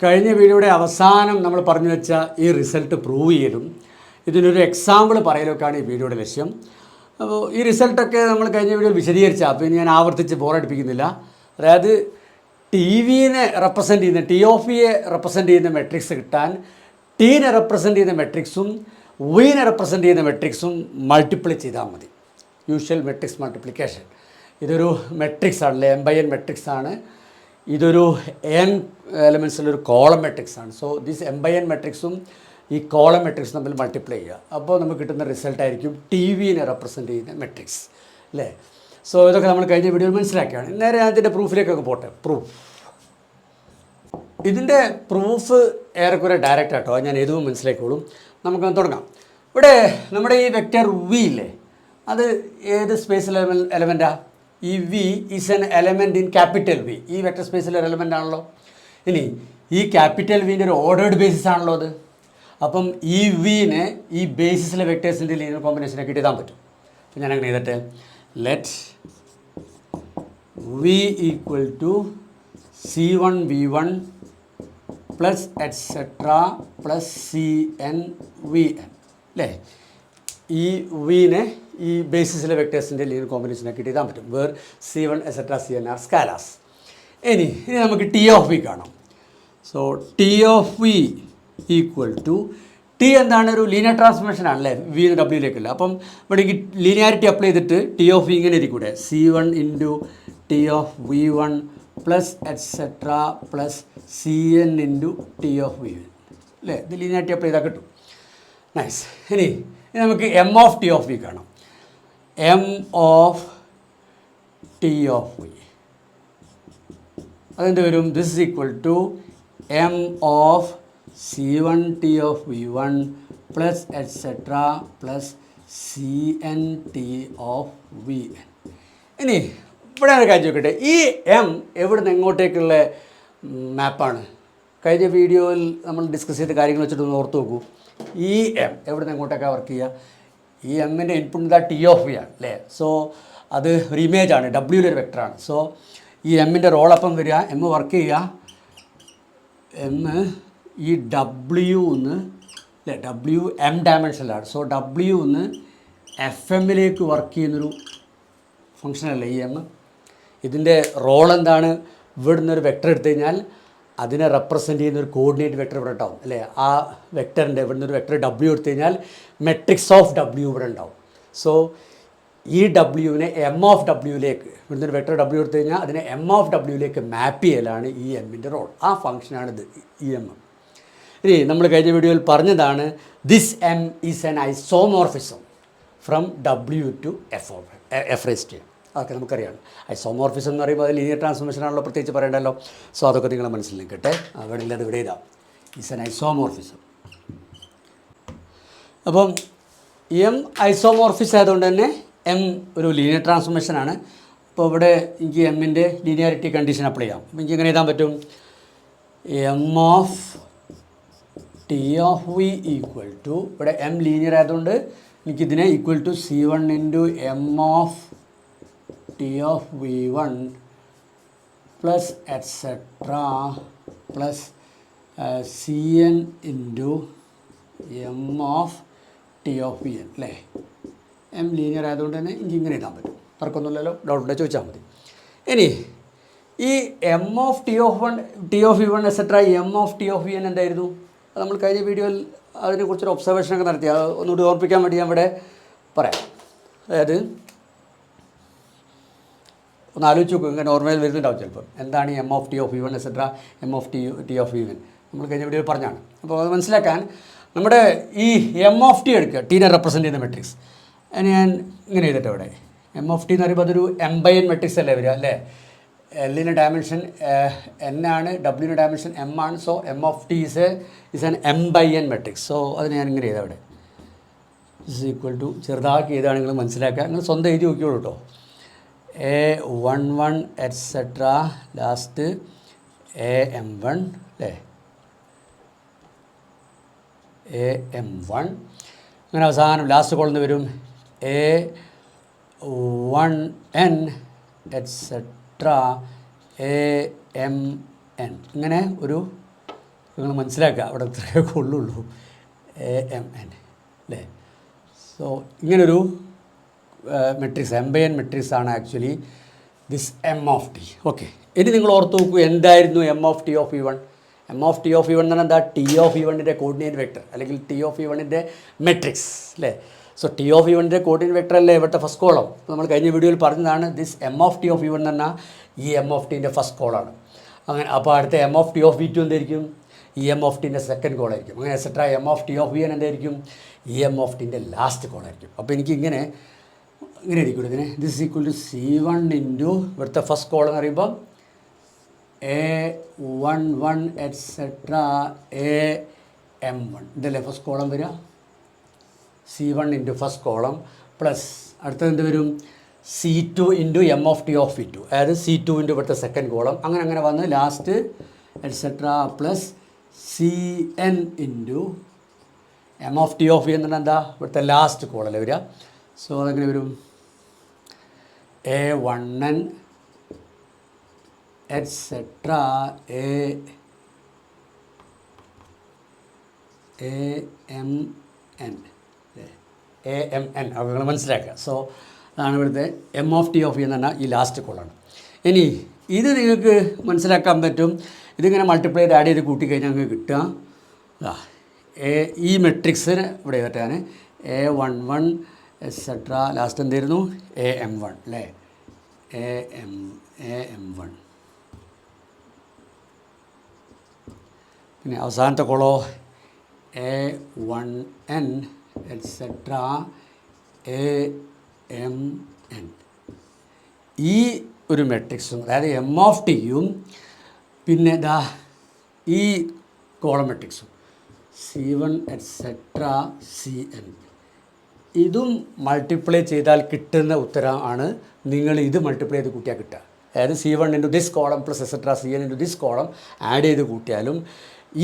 കഴിഞ്ഞ വീഡിയോയുടെ അവസാനം നമ്മൾ പറഞ്ഞു വെച്ച ഈ റിസൾട്ട് പ്രൂവ് ചെയ്യലും ഇതിനൊരു എക്സാമ്പിൾ പറയലൊക്കെയാണ് ഈ വീഡിയോയുടെ ലക്ഷ്യം. അപ്പോൾ ഈ റിസൾട്ടൊക്കെ നമ്മൾ കഴിഞ്ഞ വീഡിയോയിൽ വിശദീകരിച്ചാൽ അപ്പോൾ ഇനി ഞാൻ ആവർത്തിച്ച് ബോറടിപ്പിക്കുന്നില്ല. അതായത് ടി വിനെ റെപ്രസെൻ്റ് ചെയ്യുന്ന ടി ഓഫ് വിയെ റെപ്രസെൻ്റ് ചെയ്യുന്ന മെട്രിക്സ് കിട്ടാൻ ടീനെ റെപ്രസെൻ്റ് ചെയ്യുന്ന മെട്രിക്സും വിനെ റെപ്രസെൻ്റ് ചെയ്യുന്ന മെട്രിക്സും മൾട്ടിപ്ലൈ ചെയ്താൽ മതി. Usual matrix multiplication. ഇതൊരു മെട്രിക്സ് ആണല്ലേ, M/N മെട്രിക്സ് ആണ്. ഇതൊരു n എലമെൻസിലൊരു കോളം മെട്രിക്സ് ആണ്. സോ ദിസ് M/N മെട്രിക്സും ഈ കോളം മെട്രിക്സും തമ്മിൽ മൾട്ടിപ്ലൈ ചെയ്യുക. അപ്പോൾ നമുക്ക് കിട്ടുന്ന റിസൾട്ടായിരിക്കും ടി വിനെ റെപ്രസെൻ്റ് ചെയ്യുന്ന മെട്രിക്സ് അല്ലേ. സോ ഇതൊക്കെ നമ്മൾ കഴിഞ്ഞ വീഡിയോയിൽ മനസ്സിലാക്കിയാണ്. നേരെ അതിൻ്റെ പ്രൂഫിലേക്കൊക്കെ പോട്ടെ. ഇതിൻ്റെ പ്രൂഫ് ഏറെക്കുറെ ഡയറക്റ്റ് ആട്ടോ, ഞാൻ ഏതും മനസ്സിലാക്കിക്കോളും. നമുക്കൊന്ന് തുടങ്ങാം. ഇവിടെ നമ്മുടെ ഈ വെക്റ്റർ വി ഇല്ലേ, അത് ഏത് സ്പേസിൽ എലമെൻറ്റാണ്? ഈ V is an element in capital V. ഈ വെക്റ്റർ സ്പേസിലെ ഒരു എലമെൻ്റ് ആണല്ലോ. ഇനി ഈ ക്യാപിറ്റൽ വിൻ്റെ ഒരു ഓർഡേർഡ് ബേസിസ് ആണല്ലോ അത്. അപ്പം ഈ വിനെ ഈ ബേസിസിലെ വെക്റ്റേഴ്സിൻ്റെ ലീനിയർ കോമ്പിനേഷനൊക്കെ എഴുതാൻ പറ്റും. അപ്പം ഞാൻ അങ്ങനെ എഴുതട്ടെ. Let V equal to C1 V1 plus etcetera plus CN VN അല്ലേ. ഈ വിനെ ഈ ബേസിസിലെ വെക്റ്റേഴ്സിൻ്റെ ലീനിയർ കോമ്പിനേഷനൊക്കെ എഴുതാൻ പറ്റും. Where C1 etcetera CN are scalars. ഇനി നമുക്ക് ടി ഓഫ് വി കാണാം. So T of V equal to T എന്താണ്? ഒരു ലീനിയർ ട്രാൻസ്ഫോർമേഷൻ ആണല്ലേ, വി ഡബ്ല്യൂയിലേക്കല്ല. അപ്പം ഇവിടെ ഈ ലീനിയാരിറ്റി അപ്ലൈ ചെയ്തിട്ട് ടി ഓഫ് വി ഇങ്ങനെ ഇരിക്കൂടെ, C1 into T of V1 plus etcetera plus CN into T of V1 അല്ലേ. ഇത് ലീനിയാരിറ്റി അപ്ലൈ ചെയ്താൽ കിട്ടും. നൈസ്. ഇനി നമുക്ക് M of T of V കാണാം. M of T of V അതെന്ത് വരും? This is equal to M of C1 T of V1 plus etcetera plus CN T of VN. ഇനി ഇവിടെ ഒരു കാര്യം നോക്കട്ടെ. ഈ എം എവിടെ നിന്ന് എങ്ങോട്ടേക്കുള്ള മാപ്പാണ്? കഴിഞ്ഞ വീഡിയോയിൽ നമ്മൾ ഡിസ്കസ് ചെയ്ത കാര്യങ്ങൾ വെച്ചിട്ടൊന്ന് ഓർത്ത് നോക്കൂ. ഈ എം എവിടെ നിന്ന് എങ്ങോട്ടേക്കാണ് വർക്ക് ചെയ്യുക? ഈ എമ്മിൻ്റെ ഇൻപുട്ട് ഇതാ ടി ഓഫ് വി ആണ് അല്ലേ. സോ അത് ഒരു ഇമേജാണ്, ഡബ്ല്യൂയിലൊരു വെക്ടറാണ്. സോ ഈ എമ്മിൻ്റെ റോളപ്പം വരിക, എം വർക്ക് ചെയ്യുക, എം ഈ ഡബ്ല്യൂന്ന് അല്ലേ, ഡബ്ല്യു എം ഡയമെൻഷനിലാണ്. സോ ഡബ്ല്യൂന്ന് FM-ലേക്ക് വർക്ക് ചെയ്യുന്നൊരു ഫങ്ഷനല്ലേ ഈ എം. ഇതിൻ്റെ റോൾ എന്താണ്? ഇവിടെ നിന്നൊരു വെക്ടർ എടുത്തു കഴിഞ്ഞാൽ അതിനെ റെപ്രസെൻ്റ് ചെയ്യുന്ന ഒരു കോർഡിനേറ്റ് വെക്ടർ ഇവിടെ ഉണ്ടാവും അല്ലേ. ആ വെക്ടറിൻ്റെ ഇവിടെ നിന്നൊരു വെക്ടർ ഡബ്ല്യു എടുത്തു കഴിഞ്ഞാൽ മെട്രിക്സ് ഓഫ് ഡബ്ല്യു ഇവിടെ ഉണ്ടാവും. സോ ഈ ഡബ്ല്യുവിനെ എം ഓഫ് ഡബ്ല്യൂയിലേക്ക്, ഇവിടെ നിന്നൊരു വെക്ടർ ഡബ്ല്യു എടുത്തു കഴിഞ്ഞാൽ അതിനെ എം ഓഫ് ഡബ്ല്യൂയിലേക്ക് മാപ്പ് ചെയ്യലാണ് ഈ എമ്മിൻ്റെ റോൾ. ആ ഫങ്ഷനാണിത് ഈ എം. ഇനി നമ്മൾ കഴിഞ്ഞ വീഡിയോയിൽ പറഞ്ഞതാണ് this M is an isomorphism from W to F raise T. അതൊക്കെ നമുക്കറിയാം. ഐസോമോർഫിസം എന്ന് പറയുമ്പോൾ അത് ലീനിയർ ട്രാൻസ്ഫോർമേഷൻ ആണല്ലോ, പ്രത്യേകിച്ച് പറയണ്ടല്ലോ. സോ അതൊക്കെ നിങ്ങളെ മനസ്സിൽ നിൽക്കട്ടെ. അവിടെ ഇല്ല, അത് ഇവിടെ ഇതാ ഈസ് എൻ ഐസോമോർഫിസം. അപ്പം എം ഐസോമോർഫിസം ആയതുകൊണ്ട് തന്നെ എം ഒരു ലീനിയർ ട്രാൻസ്ഫോർമേഷനാണ്. അപ്പോൾ ഇവിടെ എനിക്ക് എമ്മിൻ്റെ ലീനിയാരിറ്റി കണ്ടീഷൻ അപ്ലൈ ചെയ്യാം. അപ്പോൾ എനിക്ക് എങ്ങനെ എഴുതാൻ പറ്റും? M of T of V equal to, ഇവിടെ എം ലീനിയർ ആയതുകൊണ്ട് എനിക്കിതിനെ equal to C1 into M of T of V1 plus etcetera plus CN into M of T of VN അല്ലേ. എം ലീനിയർ ആയതുകൊണ്ട് തന്നെ എനിക്ക് ഇങ്ങനെ എഴുതാൻ പറ്റും. തർക്കമൊന്നുമില്ലല്ലോ, ഡൗട്ട് ഉണ്ടെങ്കിൽ ചോദിച്ചാൽ മതി. ഇനി ഈ M of T of V1 et cetera M of T of VN എന്തായിരുന്നു? അത് നമ്മൾ കഴിഞ്ഞ വീഡിയോയിൽ അതിനെക്കുറിച്ചൊരു ഒബ്സർവേഷനൊക്കെ നടത്തി. അത് ഒന്നുകൂടി ഓർപ്പിക്കാൻ വേണ്ടി ഞാൻ ഇവിടെ പറയാം. അതായത് ഒന്ന് ആലോചിച്ച് നോക്കും, ഇങ്ങനെ ഓർമ്മയിൽ വരുന്നുണ്ടാവും ചിലപ്പോൾ. എന്താണ് ഈ M of T of V1 et cetera M of T of VN? നമ്മൾ കഴിഞ്ഞ വീഡിയോയിൽ പറഞ്ഞാണ്. അപ്പോൾ അത് മനസ്സിലാക്കാൻ നമ്മുടെ ഈ എം ഓഫ് ടി എടുക്കുക, ടീനെ റെപ്രസെൻ്റ് ചെയ്യുന്ന മെട്രിക്സ്. അതിന് ഞാൻ ഇങ്ങനെ ചെയ്തിട്ട് ഇവിടെ എം ഓഫ് ടി എന്ന് പറയുമ്പോൾ അതൊരു M/N മെട്രിക്സ് അല്ലേ വരിക അല്ലേ. എല്ലിൻ്റെ ഡയമെൻഷൻ N ആണ്, ഡബ്ല്യൂൻ്റെ ഡയമെൻഷൻ M ആണ്. So M of T is an M/N matrix. So അതിന് ഞാൻ ഇങ്ങനെ ചെയ്താൽ ഇവിടെ ഇസ് ഈക്വൽ ടു, ചെറുതാക്കി ചെയ്താണ് നിങ്ങൾ മനസ്സിലാക്കുക. നിങ്ങൾ സ്വന്തം എഴുതി നോക്കിയോളൂ കേട്ടോ. A11 എറ്റ്സെട്ര ലാസ്റ്റ് AM1 അല്ലേ, AM1 അങ്ങനെ അവസാനം ലാസ്റ്റ് കോളന്ന് വരും A1n എറ്റ്സെട്ര AMn. ഇങ്ങനെ ഒരു നിങ്ങൾ മനസ്സിലാക്കുക, അവിടെ ഇത്രയൊക്കെ ഉള്ളുള്ളൂ, AMN അല്ലേ. സോ ഇങ്ങനൊരു മെട്രിക്സ് M/N മെട്രിക്സ് ആണ് ആക്ച്വലി ദിസ് M(t). ഓക്കെ, ഇനി നിങ്ങൾ ഓർത്ത് നോക്കൂ എന്തായിരുന്നു M(t) of E1. M(t) of E1 എന്ന് പറഞ്ഞാൽ എന്താ? T of E1ൻ്റെ കോർഡിനേറ്റ് വെക്ടർ അല്ലെങ്കിൽ T of E1ൻ്റെ മെട്രിക്സ് അല്ലേ. സോ T of E1ൻ്റെ കോർഡിനേറ്റ് വെക്ടർ അല്ലേ ഇവിടുത്തെ ഫസ്റ്റ് കോളം. നമ്മൾ കഴിഞ്ഞ വീഡിയോയിൽ പറഞ്ഞതാണ് ദിസ് M(t) of E1 എന്ന് പറഞ്ഞാൽ ഈ M(t)ൻ്റെ ഫസ്റ്റ് കോളാണ്. അങ്ങനെ അപ്പോൾ അടുത്ത M(t) of E2 എന്തായിരിക്കും? ഈ M(t)ൻ്റെ സെക്കൻഡ് കോളായിരിക്കും. അങ്ങനെ എക്സെട്ര M(t) of En എന്തായിരിക്കും? ഈ M(t)ൻ്റെ ലാസ്റ്റ് കോളായിരിക്കും. അപ്പോൾ എനിക്ക് ഇങ്ങനെ ആയിരിക്കും ഇതിനെ. This equal to C1 into ഇവിടുത്തെ ഫസ്റ്റ് കോളം എന്ന് പറയുമ്പോൾ A11 എക്സെട്ര AM1 ഇതല്ലേ ഫസ്റ്റ് കോളം വരിക. C1 into first column plus അടുത്തത് എന്ത് വരും? C2 into M(t) of E2, അതായത് C2 ഇൻറ്റു ഇവിടുത്തെ സെക്കൻഡ് കോളം. അങ്ങനെ വന്ന് last etcetera plus CN into M(t) of E എന്ന് പറഞ്ഞാൽ എന്താ? ഇവിടുത്തെ ലാസ്റ്റ് കോളല്ലേ വരിക. സോ അതെങ്ങനെ വരും? A1n എക്സെട്ര AMN അപ്പോൾ നിങ്ങൾ മനസ്സിലാക്കുക. സോ അതാണ് ഇവിടുത്തെ M(t) of E എന്ന് പറഞ്ഞാൽ ഈ ലാസ്റ്റ് കോളാണ്. ഇനി ഇത് നിങ്ങൾക്ക് മനസ്സിലാക്കാൻ പറ്റും. ഇതിങ്ങനെ മൾട്ടിപ്ലൈ ആഡ് ചെയ്ത് കൂട്ടിക്കഴിഞ്ഞാൽ നിങ്ങൾക്ക് കിട്ടുക ഈ മെട്രിക്സിന് ഇവിടെ പറ്റാണ് A11 എക്സെട്ര ലാസ്റ്റ് എന്തായിരുന്നു? AM1 അല്ലേ. AM1 പിന്നെ അവസാനത്തെ കോളോ A1n എക്സെട്ര AMN. ഈ ഒരു മെട്രിക്സും അതായത് M(t)യും പിന്നെ ഇതാ ഈ കോളം മെട്രിക്സും C1 എക്സെട്ര CN ഇതും മൾട്ടിപ്ലൈ ചെയ്താൽ കിട്ടുന്ന ഉത്തരമാണ് നിങ്ങൾ ഇത് മൾട്ടിപ്ലൈ ചെയ്ത് കൂട്ടിയാൽ കിട്ടുക. അതായത് C1 into this column plus etcetera CN into this column add ചെയ്ത് കൂട്ടിയാലും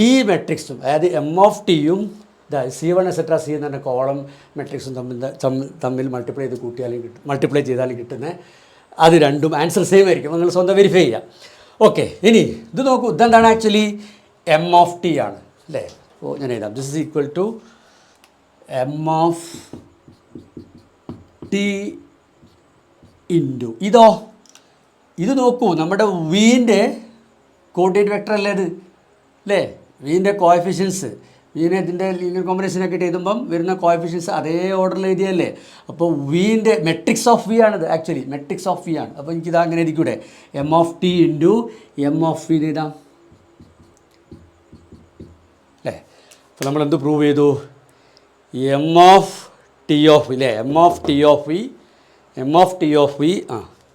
ഈ മെട്രിക്സും അതായത് M(t)യും C1 എക്സെട്ര CN എന്ന് പറഞ്ഞ കോളം മെട്രിക്സും തമ്മിൽ മൾട്ടിപ്ലൈ ചെയ്ത് കൂട്ടിയാലും മൾട്ടിപ്ലൈ ചെയ്താലും കിട്ടുന്ന അത് രണ്ടും ആൻസർ സെയിം ആയിരിക്കും. നിങ്ങൾ സ്വന്തം വെരിഫൈ ചെയ്യുക. ഓക്കെ, ഇനി ഇത് നോക്കൂ, ഇതെന്താണ് ആക്ച്വലി M(t) ആണ് അല്ലേ. അപ്പോൾ ഞാൻ എഴുതാം. This is equal to M(t) into ഇത് നോക്കൂ, നമ്മുടെ വീൻ്റെ കോർഡിനേറ്റ് വെക്ടർ അല്ലേ ഇത് അല്ലേ. വീൻ്റെ കോഎഫിഷ്യൻസ് വീനെ ഇതിൻ്റെ ലീനിയർ കോമ്പിനേഷനൊക്കെ ഇട്ട് എഴുതുമ്പം വരുന്ന കോഎഫിഷ്യൻസ് അതേ ഓർഡറിൽ എഴുതിയല്ലേ. അപ്പോൾ വീൻ്റെ മെട്രിക്സ് ഓഫ് വി ആണിത്, ആക്ച്വലി മെട്രിക്സ് ഓഫ് വി ആണ്. അപ്പോൾ എനിക്കിത് അങ്ങനെ ഇരിക്കൂടെ M(t) ഇൻറ്റു M(v) എഴുതാം അല്ലേ. അപ്പോൾ നമ്മളെന്ത് പ്രൂവ് ചെയ്തു? M(t) of ഇല്ലേ, M(t) of v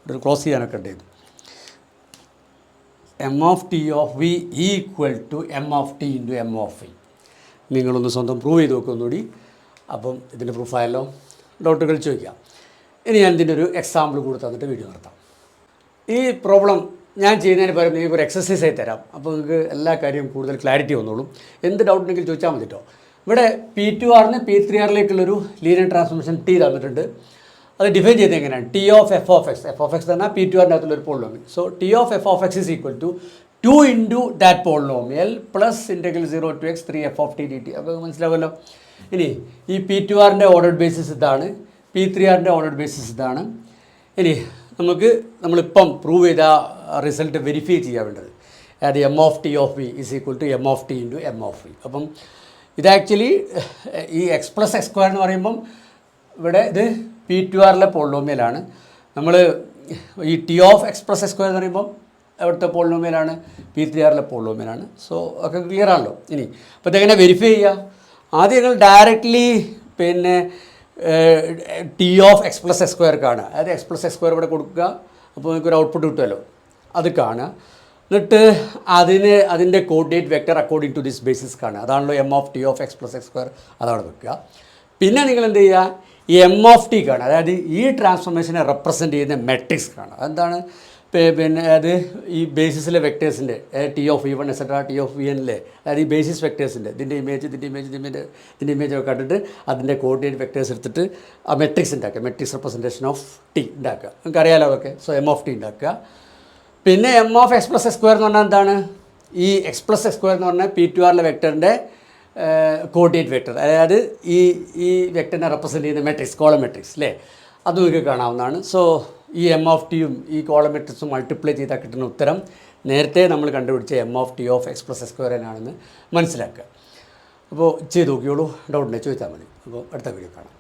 ഒരു ക്ലോസ് ചെയ്യാനൊക്കെ ഉണ്ടായിരുന്നു. M(t) of v equal to M(t) into M(v). നിങ്ങളൊന്ന് സ്വന്തം പ്രൂവ് ചെയ്ത് നോക്കുന്നൂടി. അപ്പം ഇതിൻ്റെ പ്രൂഫായല്ലോ. ഡൗട്ടുകൾ ചോദിക്കാം. ഇനി ഞാൻ ഇതിൻ്റെ ഒരു എക്സാമ്പിൾ കൂടി തന്നിട്ട് വീഡിയോ നിർത്താം. ഈ പ്രോബ്ലം ഞാൻ ചെയ്യുന്നതിന് പകരം നിങ്ങൾക്ക് ഒരു എക്സസൈസ് ആയി തരാം. അപ്പോൾ നിങ്ങൾക്ക് എല്ലാ കാര്യവും കൂടുതൽ ക്ലാരിറ്റി വന്നോളും. എന്ത് ഡൗട്ട് ഉണ്ടെങ്കിൽ ചോദിച്ചാൽ മതി കേട്ടോ. ഇവിടെ P2R-ന് P3R-ലേക്കുള്ളൊരു ലീനിയർ ട്രാൻസ്ഫോർമേഷൻ T തന്നിട്ടുണ്ട്. അത് ഡിഫൈൻ ചെയ്ത് എങ്ങനെയാണ്? T of f of x പറഞ്ഞാൽ P2R-ൻ്റെ അകത്തുള്ളൊരു polynomial. So T of f of x is equal to 2 into that polynomial plus integral 0 to x 3f of t dt. അപ്പോൾ മനസ്സിലാവുമല്ലോ. ഇനി ഈ P2R-ൻ്റെ ഓർഡർഡ് ബേസിസ് ഇതാണ്, P3R-ൻ്റെ ഓർഡർഡ് ബേസിസ് ഇതാണ്. ഇനി നമ്മളിപ്പം പ്രൂവ് ചെയ്ത റിസൾട്ട് വെരിഫൈ ചെയ്യാൻ വേണ്ടത് അതായത് M(t) of v is equal to M(t) into M(v). അപ്പം ഇത് ആക്ച്വലി ഈ x പ്ലസ് x സ്ക്വയർ എന്ന് പറയുമ്പം ഇവിടെ ഇത് P2R-ലെ പോളിനോമിയലാണ്. നമ്മൾ ഈ T of x plus x square എന്ന് പറയുമ്പം അവിടുത്തെ പോളിനോമിയലാണ്, P3R-ലെ പോളിനോമിയലാണ്. സോ ഒക്കെ ക്ലിയർ ആണല്ലോ. ഇനി അപ്പോൾ ഇതെങ്ങനെ വെരിഫൈ ചെയ്യുക? ആദ്യം ഞങ്ങൾ ഡയറക്റ്റ്ലി പിന്നെ T of x plus x square കാണുക. അതായത് x പ്ലസ് x സ്ക്വയർ ഇവിടെ കൊടുക്കുക. അപ്പോൾ നിങ്ങൾക്കൊരു ഔട്ട്പുട്ട് കിട്ടുമല്ലോ, അത് കാണുക. എന്നിട്ട് അതിൻ്റെ coordinate vector according to this basis കാണുക. അതാണല്ലോ M(t) of x plus x square, അതവിടെ വെക്കുക. പിന്നെ നിങ്ങൾ എന്ത് ചെയ്യുക? ഈ M(t) കാണുക. അതായത് ഈ ട്രാൻസ്ഫോർമേഷനെ റെപ്രസെൻറ്റ് ചെയ്യുന്ന മെട്രിക്സ് കാണുക. അതെന്താണ്? പിന്നെ അത് ഈ ബേസിസിലെ വെക്ടേഴ്സിൻ്റെ T of E1 etcetera T of Vn-ലെ അതായത് ഈ ബേസിസ് വെക്ടേഴ്സിൻ്റെ ഇതിൻ്റെ ഇമേജ് ഒക്കെ കണ്ടിട്ട് അതിൻ്റെ കോർഡിനേറ്റ് വെക്ടേഴ്സ് എടുത്തിട്ട് ആ മെട്രിക്സ് ഉണ്ടാക്കുക. മെട്രിക്സ് റെപ്രസെൻറ്റേഷൻ ഓഫ് T ഉണ്ടാക്കുക. നിങ്ങൾക്ക് അറിയാലോ അതൊക്കെ. സോ M(t) ഉണ്ടാക്കുക. പിന്നെ M of x plus x square എന്ന് പറഞ്ഞാൽ എന്താണ്? ഈ എക്സ് പ്ലസ് എക്സ് സ്ക്വയർ എന്ന് പറഞ്ഞാൽ P2R വെക്ടറിൻ്റെ കോർഡിനേറ്റ് വെക്ടർ, അതായത് ഈ വെക്ടറിനെ റെപ്രസെൻറ്റ് ചെയ്യുന്ന മെട്രിക്സ്, കോളം മെട്രിക്സ് അല്ലേ, അതും നിങ്ങൾക്ക് കാണാവുന്നതാണ്. സോ ഈ എം ഓഫ് ടിയും ഈ കോളം മെട്രിക്സും മൾട്ടിപ്ലൈ ചെയ്താൽ കിട്ടുന്ന ഉത്തരം നേരത്തെ നമ്മൾ കണ്ടുപിടിച്ച M of T of X plus X square ആണെന്ന് മനസ്സിലാക്കുക. അപ്പോൾ ചെയ്ത് നോക്കിയോളൂ, ഡൗട്ട് ഉണ്ടെങ്കിൽ ചോദിച്ചാൽ മതി. അപ്പോൾ അടുത്ത വീഡിയോ കാണാം.